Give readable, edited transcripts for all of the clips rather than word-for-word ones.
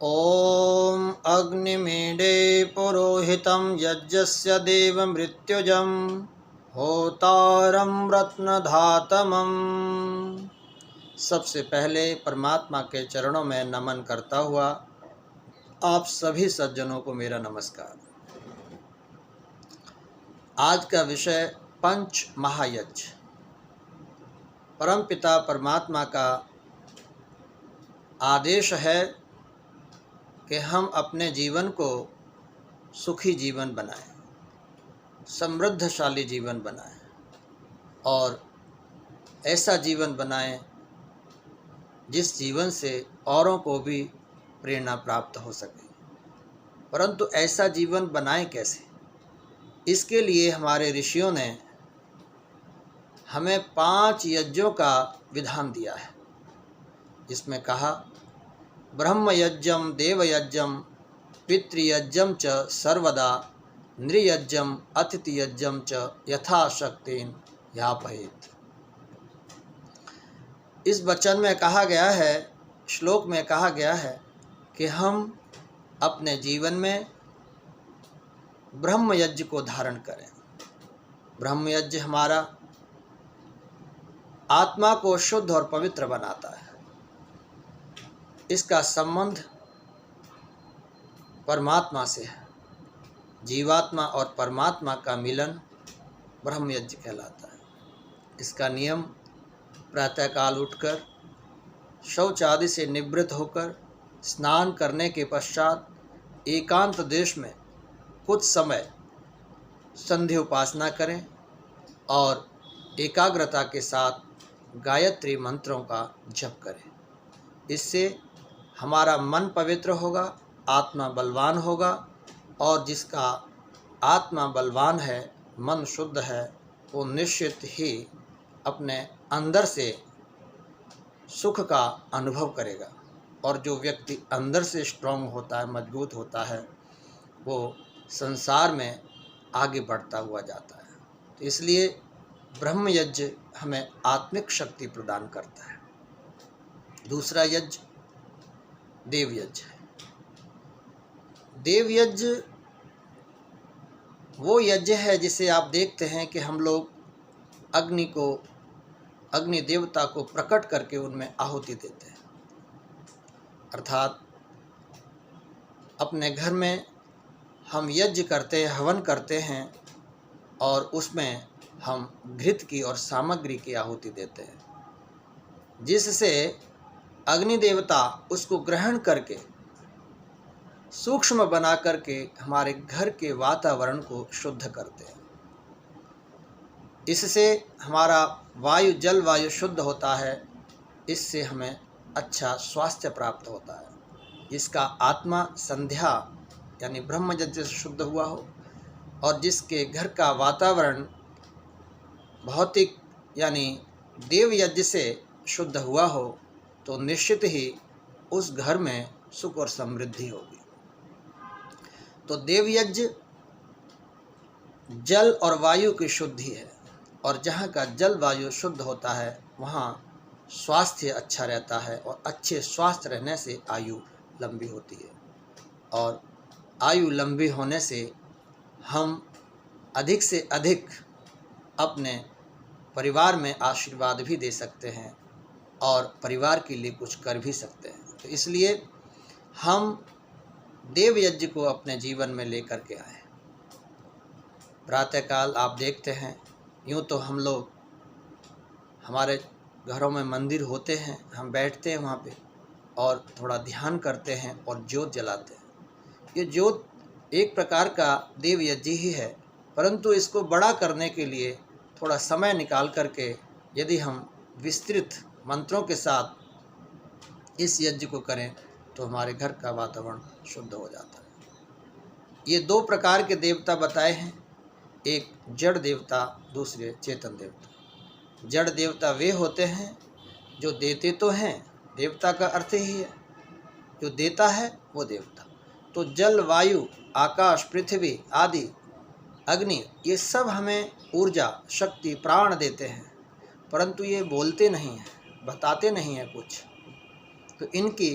ॐ अग्निमीडे पुरोहितं यज्ञस्य देवमृत्युजं होतारं रत्नधातमम्। सबसे पहले परमात्मा के चरणों में नमन करता हुआ आप सभी सज्जनों को मेरा नमस्कार। आज का विषय पंच महायज्ञ। परमपिता परमात्मा का आदेश है कि हम अपने जीवन को सुखी जीवन बनाएं, समृद्धशाली जीवन बनाएं और ऐसा जीवन बनाएं जिस जीवन से औरों को भी प्रेरणा प्राप्त हो सके। परंतु ऐसा जीवन बनाएं कैसे? इसके लिए हमारे ऋषियों ने हमें 5 यज्ञों का विधान दिया है, जिसमें कहा ब्रह्मयज्ञं देवयज्ञं पितृयज्ञं च सर्वदा नृयज्ञं अतिथियज्ञं च यथाशक्तिन यापयेत्। इस वचन में कहा गया है, श्लोक में कहा गया है कि हम अपने जीवन में ब्रह्मयज्ञ को धारण करें। ब्रह्मयज्ञ हमारा आत्मा को शुद्ध और पवित्र बनाता है। इसका संबंध परमात्मा से है। जीवात्मा और परमात्मा का मिलन ब्रह्मयज्ञ कहलाता है। इसका नियम प्रातःकाल उठकर शौच आदि से निवृत्त होकर स्नान करने के पश्चात एकांत देश में कुछ समय संध्या उपासना करें और एकाग्रता के साथ गायत्री मंत्रों का जप करें। इससे हमारा मन पवित्र होगा, आत्मा बलवान होगा और जिसका आत्मा बलवान है, मन शुद्ध है, वो निश्चित ही अपने अंदर से सुख का अनुभव करेगा। और जो व्यक्ति अंदर से स्ट्रांग होता है, मजबूत होता है, वो संसार में आगे बढ़ता हुआ जाता है। तो इसलिए ब्रह्मयज्ञ हमें आत्मिक शक्ति प्रदान करता है। दूसरा यज्ञ देवयज्ञ है। देवयज्ञ वो यज्ञ है जिसे आप देखते हैं कि हम लोग अग्नि देवता को प्रकट करके उनमें आहुति देते हैं। अर्थात अपने घर में हम यज्ञ करते हैं, हवन करते हैं और उसमें हम घृत की और सामग्री की आहुति देते हैं, जिससे अग्नि देवता उसको ग्रहण करके सूक्ष्म बना करके हमारे घर के वातावरण को शुद्ध करते हैं। इससे हमारा जल वायु शुद्ध होता है। इससे हमें अच्छा स्वास्थ्य प्राप्त होता है। जिसका आत्मा संध्या यानी ब्रह्मयज्ञ से शुद्ध हुआ हो और जिसके घर का वातावरण भौतिक यानी देवयज्ञ से शुद्ध हुआ हो, तो निश्चित ही उस घर में सुख और समृद्धि होगी। तो देवयज्ञ जल और वायु की शुद्धि है और जहाँ का जल वायु शुद्ध होता है वहाँ स्वास्थ्य अच्छा रहता है और अच्छे स्वास्थ्य रहने से आयु लंबी होती है और आयु लंबी होने से हम अधिक से अधिक अपने परिवार में आशीर्वाद भी दे सकते हैं और परिवार के लिए कुछ कर भी सकते हैं। तो इसलिए हम देवयज्ञ को अपने जीवन में लेकर के आए। प्रातःकाल आप देखते हैं, यूँ तो हम लोग हमारे घरों में मंदिर होते हैं, हम बैठते हैं वहाँ पे और थोड़ा ध्यान करते हैं और ज्योत जलाते हैं। ये ज्योत एक प्रकार का देवयज्ञ ही है, परंतु इसको बड़ा करने के लिए थोड़ा समय निकाल करके यदि हम विस्तृत मंत्रों के साथ इस यज्ञ को करें तो हमारे घर का वातावरण शुद्ध हो जाता है। ये 2 प्रकार के देवता बताए हैं, एक जड़ देवता, दूसरे चेतन देवता। जड़ देवता वे होते हैं जो देते तो हैं, देवता का अर्थ ही है जो देता है वो देवता। तो जल वायु आकाश पृथ्वी आदि अग्नि ये सब हमें ऊर्जा शक्ति प्राण देते हैं, परंतु ये बोलते नहीं हैं, बताते नहीं हैं कुछ। तो इनकी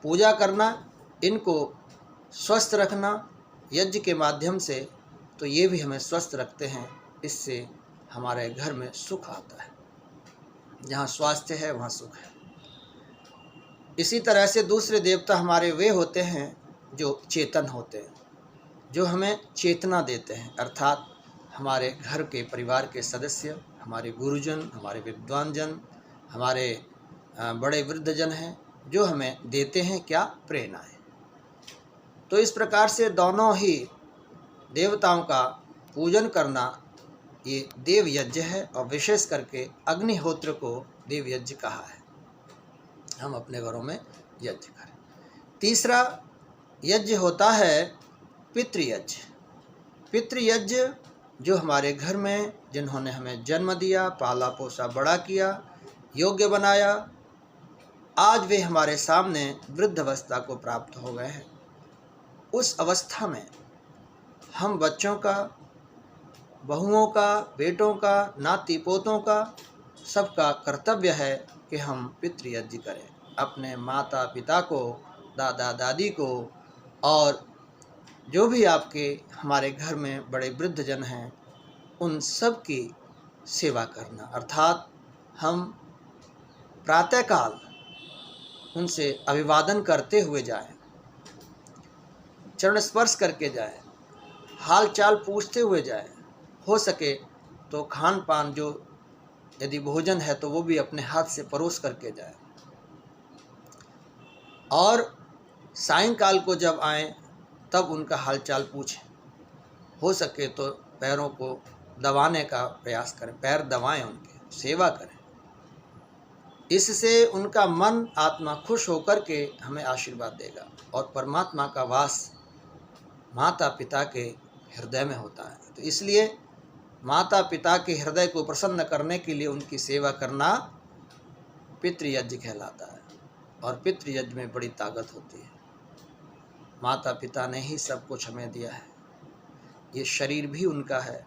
पूजा करना इनको स्वस्थ रखना यज्ञ के माध्यम से, तो ये भी हमें स्वस्थ रखते हैं। इससे हमारे घर में सुख आता है। जहाँ स्वास्थ्य है वहाँ सुख है। इसी तरह से दूसरे देवता हमारे वे होते हैं जो चेतन होते हैं, जो हमें चेतना देते हैं, अर्थात हमारे घर के परिवार के सदस्य, हमारे गुरुजन, हमारे विद्वान जन, हमारे बड़े वृद्धजन हैं, जो हमें देते हैं क्या? प्रेरणाएं। तो इस प्रकार से दोनों ही देवताओं का पूजन करना ये देव यज्ञ है, और विशेष करके अग्निहोत्र को देव यज्ञ कहा है। हम अपने घरों में यज्ञ करें। तीसरा यज्ञ होता है पितृयज्ञ। पितृयज्ञ जो हमारे घर में जिन्होंने हमें जन्म दिया, पाला पोसा, बड़ा किया, योग्य बनाया, आज वे हमारे सामने वृद्ध अवस्था को प्राप्त हो गए हैं। उस अवस्था में हम बच्चों का, बहुओं का, बेटों का, नाती पोतों का, सबका कर्तव्य है कि हम पितृयज्ञ करें। अपने माता पिता को, दादा दादी को, और जो भी आपके हमारे घर में बड़े वृद्धजन हैं, उन सब की सेवा करना, अर्थात हम प्रातःकाल उनसे अभिवादन करते हुए जाएं, चरण स्पर्श करके जाएं, हाल चाल पूछते हुए जाएं। हो सके तो खान पान, जो यदि भोजन है तो वो भी अपने हाथ से परोस करके जाएं। और सायंकाल को जब आएं तब उनका हालचाल पूछें। हो सके तो पैरों को दबाने का प्रयास करें, पैर दबाएं, उनके सेवा करें। इससे उनका मन, आत्मा खुश होकर के हमें आशीर्वाद देगा। और परमात्मा का वास माता पिता के हृदय में होता है। तो इसलिए माता पिता के हृदय को प्रसन्न करने के लिए उनकी सेवा करना पितृयज्ञ कहलाता है। और पितृयज्ञ में बड़ी ताकत होती है। माता पिता ने ही सब कुछ हमें दिया है, ये शरीर भी उनका है।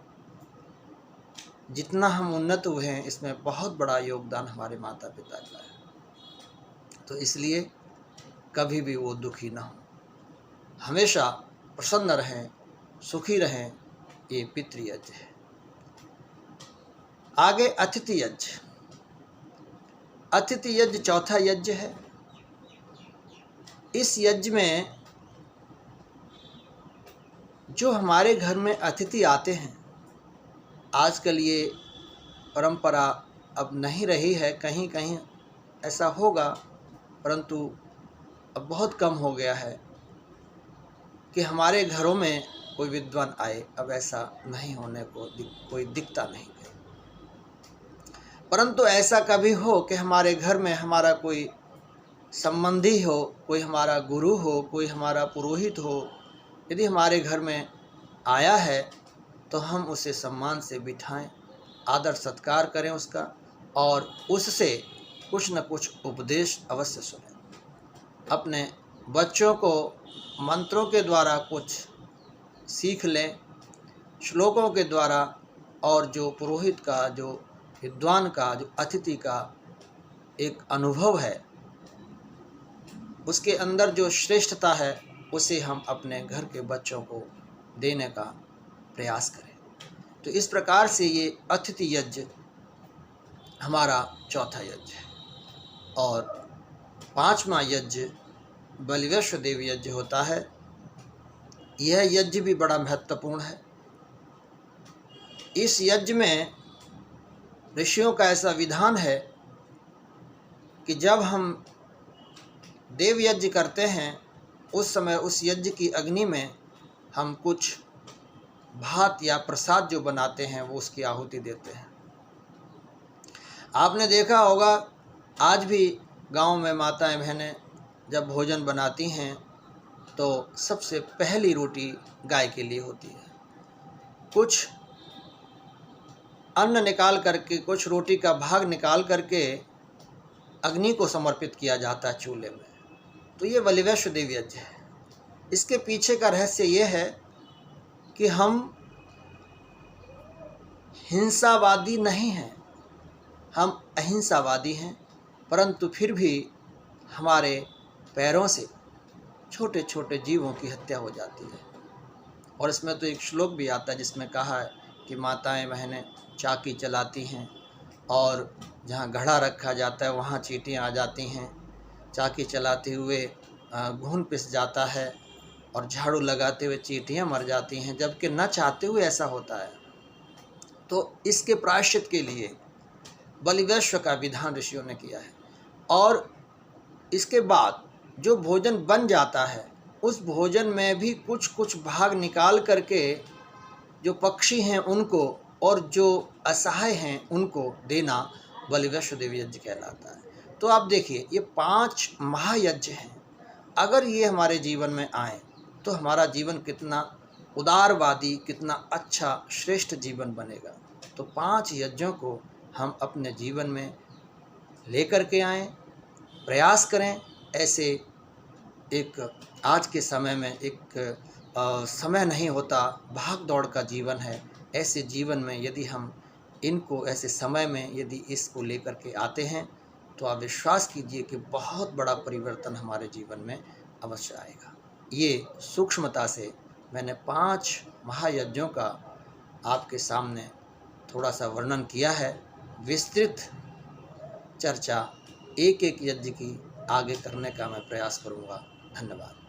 जितना हम उन्नत हुए हैं, इसमें बहुत बड़ा योगदान हमारे माता पिता का है। तो इसलिए कभी भी वो दुखी ना हो, हमेशा प्रसन्न रहें, सुखी रहें। ये पितृयज्ञ है। आगे अतिथि यज्ञ। अतिथि यज्ञ चौथा यज्ञ है। इस यज्ञ में जो हमारे घर में अतिथि आते हैं, आजकल ये परंपरा अब नहीं रही है, कहीं कहीं ऐसा होगा, परंतु अब बहुत कम हो गया है कि हमारे घरों में कोई विद्वान आए। अब ऐसा नहीं होने को कोई दिखता नहीं है। परंतु ऐसा कभी हो कि हमारे घर में हमारा कोई संबंधी हो, कोई हमारा गुरु हो, कोई हमारा पुरोहित हो, यदि हमारे घर में आया है तो हम उसे सम्मान से बिठाएं, आदर सत्कार करें उसका, और उससे कुछ न कुछ उपदेश अवश्य सुनें। अपने बच्चों को मंत्रों के द्वारा कुछ सीख लें, श्लोकों के द्वारा, और जो पुरोहित का, जो विद्वान का, जो अतिथि का एक अनुभव है, उसके अंदर जो श्रेष्ठता है, उसे हम अपने घर के बच्चों को देने का प्रयास करें। तो इस प्रकार से ये अतिथि यज्ञ हमारा चौथा यज्ञ है। और पांचवा यज्ञ बलिवैश्व देव यज्ञ होता है। यह यज्ञ भी बड़ा महत्वपूर्ण है। इस यज्ञ में ऋषियों का ऐसा विधान है कि जब हम देव यज्ञ करते हैं, उस समय उस यज्ञ की अग्नि में हम कुछ भात या प्रसाद जो बनाते हैं, वो उसकी आहुति देते हैं। आपने देखा होगा, आज भी गांव में माताएं बहनें जब भोजन बनाती हैं तो सबसे पहली रोटी गाय के लिए होती है। कुछ अन्न निकाल करके, कुछ रोटी का भाग निकाल करके अग्नि को समर्पित किया जाता है चूल्हे में। तो ये बलिवैश्व देव यज्ञ है। इसके पीछे का रहस्य ये है कि हम हिंसावादी नहीं हैं, हम अहिंसावादी हैं। परंतु फिर भी हमारे पैरों से छोटे छोटे जीवों की हत्या हो जाती है। और इसमें तो एक श्लोक भी आता है जिसमें कहा है कि माताएं बहनें चाकी चलाती हैं और जहाँ घड़ा रखा जाता है वहाँ चींटियाँ आ जाती हैं, चाकी चलाते हुए घून पिस जाता है और झाड़ू लगाते हुए चींटियाँ मर जाती हैं, जबकि न चाहते हुए ऐसा होता है। तो इसके प्रायश्चित के लिए बलिवैश्व का विधान ऋषियों ने किया है। और इसके बाद जो भोजन बन जाता है उस भोजन में भी कुछ कुछ भाग निकाल करके जो पक्षी हैं उनको और जो असहाय हैं उनको देना बलिवैश्व देव यज्ञ कहलाता है। तो आप देखिए ये 5 महायज्ञ हैं, अगर ये हमारे जीवन में आए तो हमारा जीवन कितना उदारवादी, कितना अच्छा श्रेष्ठ जीवन बनेगा। तो 5 यज्ञों को हम अपने जीवन में लेकर के आएँ, प्रयास करें। ऐसे एक आज के समय में एक समय नहीं होता, भाग दौड़ का जीवन है। ऐसे जीवन में यदि हम इनको ऐसे समय में यदि इसको लेकर के आते हैं तो आप विश्वास कीजिए कि बहुत बड़ा परिवर्तन हमारे जीवन में अवश्य आएगा। ये सूक्ष्मता से मैंने 5 महायज्ञों का आपके सामने थोड़ा सा वर्णन किया है। विस्तृत चर्चा एक एक यज्ञ की आगे करने का मैं प्रयास करूँगा। धन्यवाद।